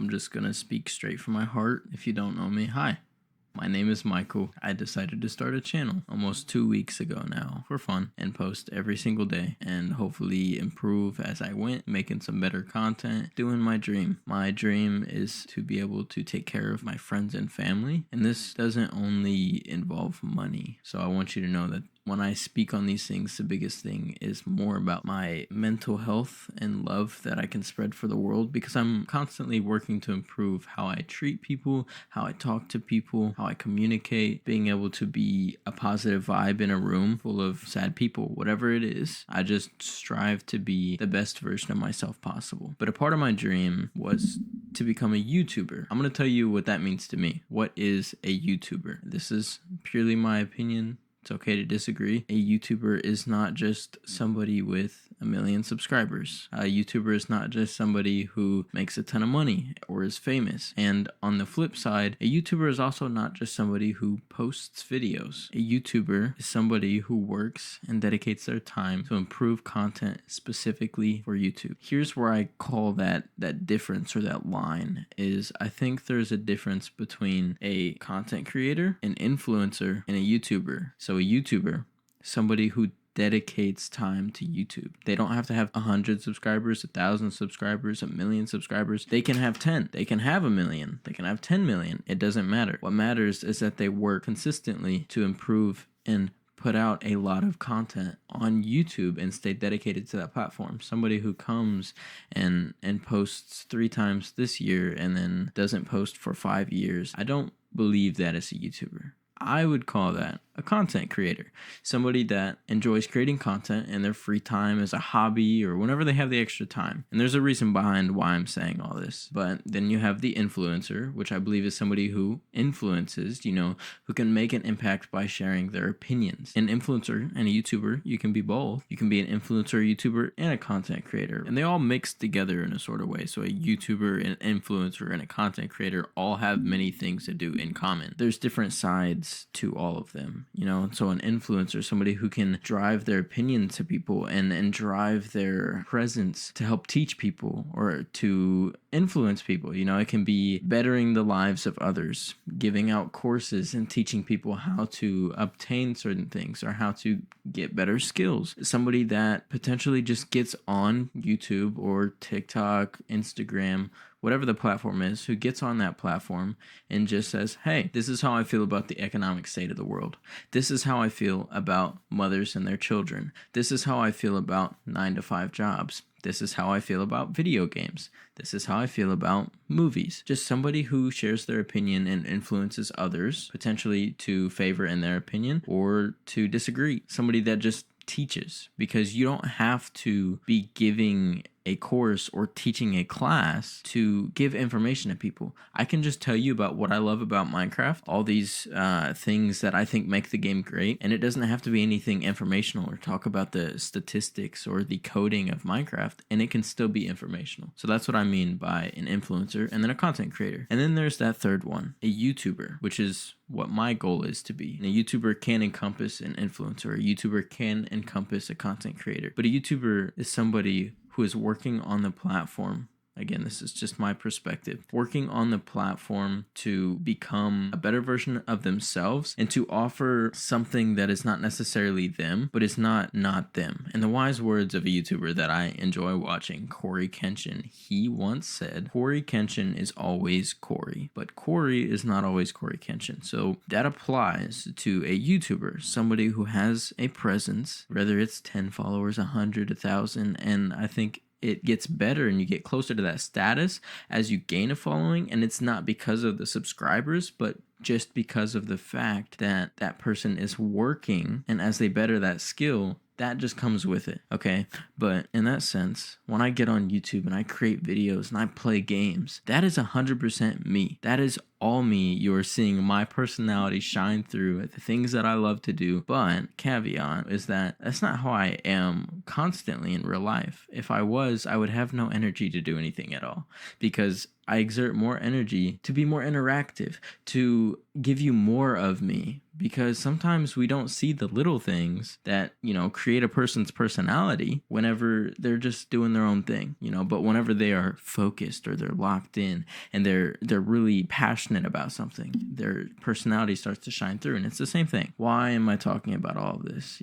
I'm just gonna speak straight from my heart. If you don't know me, hi. My name is Michael. I decided to start a channel almost 2 weeks ago now for fun and post every single day and hopefully improve as I went, making some better content, doing my dream. My dream is to be able to take care of my friends and family, and this doesn't only involve money. So I want you to know that when I speak on these things, the biggest thing is more about my mental health and love that I can spread for the world, because I'm constantly working to improve how I treat people, how I talk to people, how I communicate, being able to be a positive vibe in a room full of sad people, whatever it is. I just strive to be the best version of myself possible. But a part of my dream was to become a YouTuber. I'm going to tell you what that means to me. What is a YouTuber? This is purely my opinion. It's okay to disagree. A YouTuber is not just somebody with 1 million subscribers. A YouTuber is not just somebody who makes a ton of money or is famous. And on the flip side, a YouTuber is also not just somebody who posts videos. A YouTuber is somebody who works and dedicates their time to improve content specifically for YouTube. Here's where I call that difference, or that line, is I think there's a difference between a content creator, an influencer, and a YouTuber. So a YouTuber, somebody who dedicates time to YouTube. They don't have to have 100 subscribers, 1,000 subscribers, 1 million subscribers. They can have 10. They can have 1 million. They can have 10 million. It doesn't matter. What matters is that they work consistently to improve and put out a lot of content on YouTube and stay dedicated to that platform. Somebody who comes and posts 3 times this year and then doesn't post for 5 years, I don't believe that is a YouTuber. I would call that a content creator, somebody that enjoys creating content in their free time as a hobby or whenever they have the extra time. And there's a reason behind why I'm saying all this. But then you have the influencer, which I believe is somebody who influences, who can make an impact by sharing their opinions. An influencer and a YouTuber, you can be both. You can be an influencer, YouTuber, and a content creator. And they all mix together in a sort of way. So a YouTuber, an influencer, and a content creator all have many things to do in common. There's different sides to all of them. So an influencer, somebody who can drive their opinion to people and drive their presence to help teach people or to influence people. It can be bettering the lives of others, giving out courses and teaching people how to obtain certain things or how to get better skills. Somebody that potentially just gets on YouTube or TikTok, Instagram, whatever the platform is, who gets on that platform and just says, hey, this is how I feel about the economic state of the world. This is how I feel about mothers and their children. This is how I feel about 9-to-5 jobs. This is how I feel about video games. This is how I feel about movies. Just somebody who shares their opinion and influences others, potentially to favor in their opinion or to disagree. Somebody that just teaches, because you don't have to be giving a course or teaching a class to give information to people. I can just tell you about what I love about Minecraft, all these things that I think make the game great, and it doesn't have to be anything informational or talk about the statistics or the coding of Minecraft, and it can still be informational. So that's what I mean by an influencer and then a content creator. And then there's that third one, a YouTuber, which is what my goal is to be. And a YouTuber can encompass an influencer. A YouTuber can encompass a content creator. But a YouTuber is somebody who is working on the platform. Again, this is just my perspective. Working on the platform to become a better version of themselves and to offer something that is not necessarily them, but is not them. In the wise words of a YouTuber that I enjoy watching, Corey Kenshin, he once said, Corey Kenshin is always Corey, but Corey is not always Corey Kenshin. So that applies to a YouTuber, somebody who has a presence, whether it's 10 followers, 100, 1,000, and I think it gets better and you get closer to that status as you gain a following. And it's not because of the subscribers, but just because of the fact that that person is working, and as they better that skill, that just comes with it, okay? But in that sense, when I get on YouTube and I create videos and I play games, that is 100% me. That is all me. You're seeing my personality shine through the things that I love to do. But caveat is that that's not how I am constantly in real life. If I was, I would have no energy to do anything at all, because I exert more energy to be more interactive, to give you more of me, because sometimes we don't see the little things that, create a person's personality whenever they're just doing their own thing, but whenever they are focused or they're locked in and they're really passionate about something, their personality starts to shine through. And it's the same thing. Why am I talking about all of this?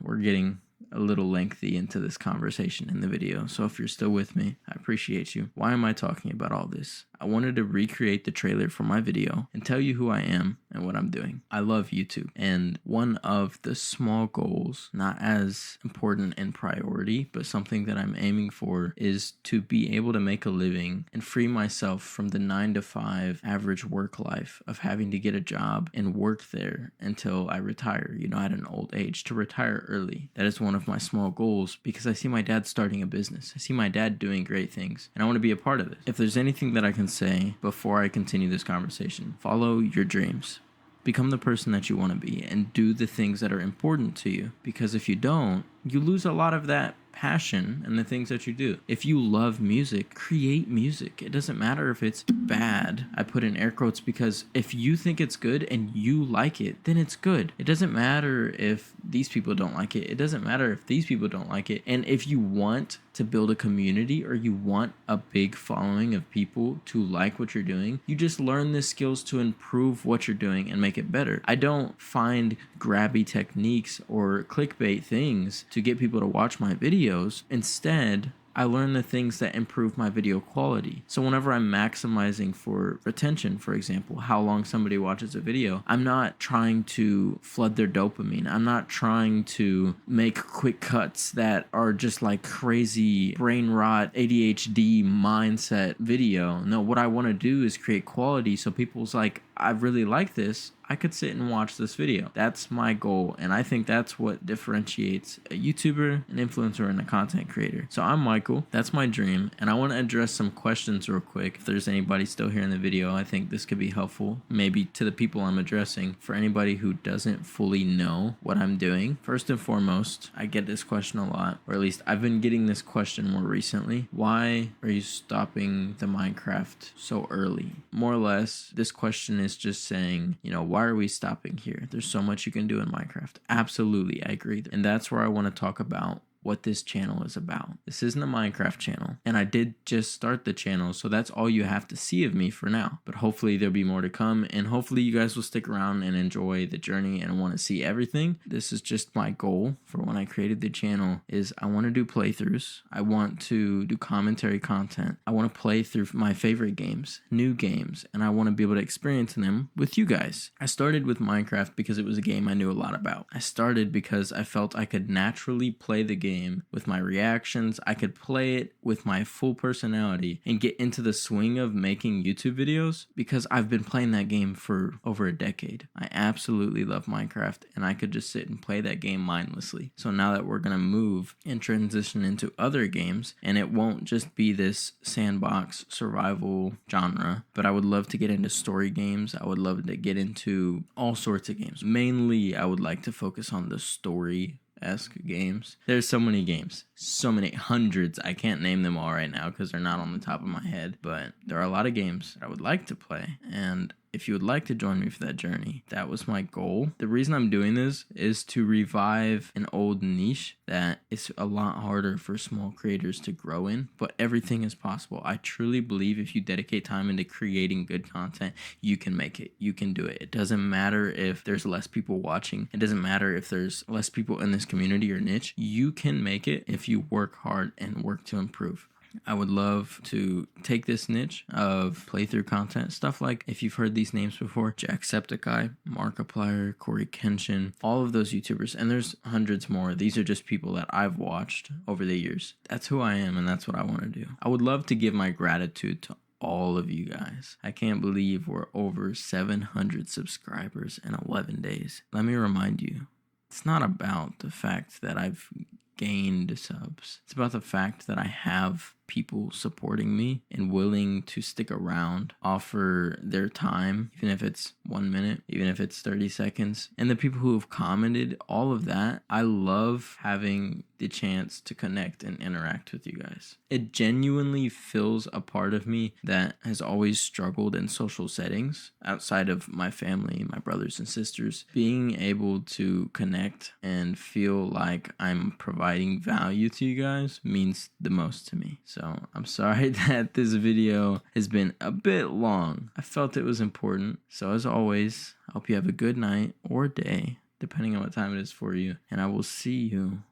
We're getting a little lengthy into this conversation in the video, so if you're still with me, I appreciate you. Why am I talking about all this? I wanted to recreate the trailer for my video and tell you who I am and what I'm doing. I love YouTube, and one of the small goals, not as important in priority, but something that I'm aiming for, is to be able to make a living and free myself from the 9 to 5 average work life of having to get a job and work there until I retire, at an old age, to retire early. That is one of my small goals, because I see my dad starting a business. I see my dad doing great things, and I want to be a part of it. If there's anything that I can say before I continue this conversation, follow your dreams. Become the person that you want to be and do the things that are important to you, because if you don't, you lose a lot of that passion and the things that you do. If you love music, create music. It doesn't matter if it's bad. I put in air quotes because if you think it's good and you like it, then it's good. It doesn't matter if these people don't like it. It doesn't matter if these people don't like it. And if you want to build a community or you want a big following of people to like what you're doing, you just learn the skills to improve what you're doing and make it better. I don't find grabby techniques or clickbait things to get people to watch my videos. Instead, I learn the things that improve my video quality. So whenever I'm maximizing for retention, for example, how long somebody watches a video, I'm not trying to flood their dopamine. I'm not trying to make quick cuts that are just like crazy brain rot, ADHD mindset video. No, what I want to do is create quality so people's like, I really like this. I could sit and watch this video. That's my goal, and I think that's what differentiates a YouTuber, an influencer, and a content creator. So I'm Michael. That's my dream, and I want to address some questions real quick. If there's anybody still here in the video, I think this could be helpful, maybe to the people I'm addressing. For anybody who doesn't fully know what I'm doing, first and foremost, I get this question a lot, or at least I've been getting this question more recently. Why are you stopping the Minecraft so early? More or less, this question is just saying, why are we stopping here? There's so much you can do in Minecraft. Absolutely, I agree. And that's where I want to talk about what this channel is about. This isn't a Minecraft channel, and I did just start the channel, so that's all you have to see of me for now. But hopefully there'll be more to come, and hopefully you guys will stick around and enjoy the journey and want to see everything. This is just my goal for when I created the channel, is I want to do playthroughs. I want to do commentary content. I want to play through my favorite games, new games, and I want to be able to experience them with you guys. I started with Minecraft because it was a game I knew a lot about. I started because I felt I could naturally play the game with my reactions. I could play it with my full personality and get into the swing of making YouTube videos because I've been playing that game for over a decade. I absolutely love Minecraft, and I could just sit and play that game mindlessly. So now that we're gonna move and transition into other games, and it won't just be this sandbox survival genre, but I would love to get into story games. I would love to get into all sorts of games. Mainly, I would like to focus on the story-esque games. There's so many games, so many, hundreds. I can't name them all right now because they're not on the top of my head, but there are a lot of games that I would like to play, and if you would like to join me for that journey, that was my goal. The reason I'm doing this is to revive an old niche that is a lot harder for small creators to grow in, but everything is possible. I truly believe if you dedicate time into creating good content, you can make it. You can do it. It doesn't matter if there's less people watching. It doesn't matter if there's less people in this community or niche. You can make it if you work hard and work to improve. I would love to take this niche of playthrough content, stuff like, if you've heard these names before, Jacksepticeye, Markiplier, Corey Kenshin, all of those YouTubers, and there's hundreds more. These are just people that I've watched over the years. That's who I am, and that's what I want to do. I would love to give my gratitude to all of you guys. I can't believe we're over 700 subscribers in 11 days. Let me remind you, it's not about the fact that I've gained subs. It's about the fact that I have people supporting me and willing to stick around, offer their time, even if it's 1 minute, even if it's 30 seconds. And the people who have commented, all of that, I love having the chance to connect and interact with you guys. It genuinely fills a part of me that has always struggled in social settings outside of my family, my brothers and sisters. Being able to connect and feel like I'm providing value to you guys means the most to me. So I'm sorry that this video has been a bit long. I felt it was important. So as always, I hope you have a good night or day, depending on what time it is for you. And I will see you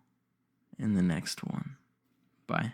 in the next one. Bye.